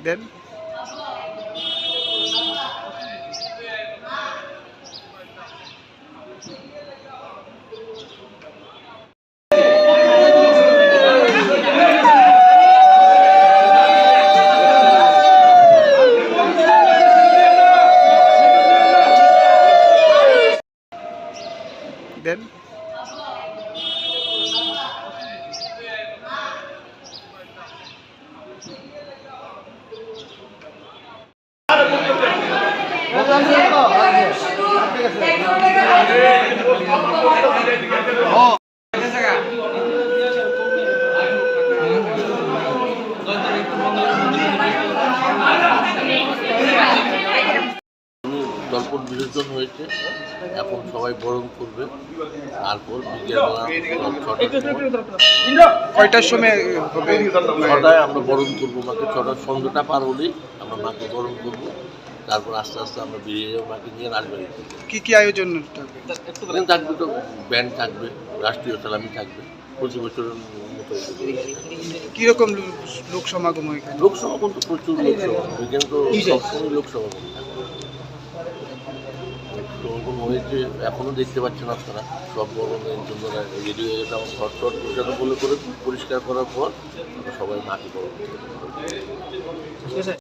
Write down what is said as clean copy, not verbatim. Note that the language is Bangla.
দেন। দেন। দর্পণ বিসর্জন হয়েছে, এখন সবাই বরণ করবে। তারপর বিকেলবেলা কয়টার সময় হবে? 6টায় আমরা বরণ করবো মাকে। 6টার সন্ধ্যাটা পার হলেই আমরা মাকে বরণ করবো। তারপর আস্তে আস্তে আমরা বেরিয়ে যাবো মাকে নিয়ে রাজবাড়িতে। কি কি আয়োজন থাকবে? এখানে থাকবে তো ব্যান্ড থাকবে, রাষ্ট্রীয় সালামি থাকবে, প্রতি বছরের মতো। কিরকম লোক সমাগম এখানে? লোক সমাগম তো প্রচুর লোক সমাগম, এখানে তো সবসময় লোক সমাগম থাকবে। সমাগম হয়েছে, এখনও দেখতে পাচ্ছেন আপনারা। সব বরণের জন্য রেডি হয়ে গেছে। আমার ঘর টর পরিষ্কার করে পরিষ্কার করার পর সবাই মাটি বরণ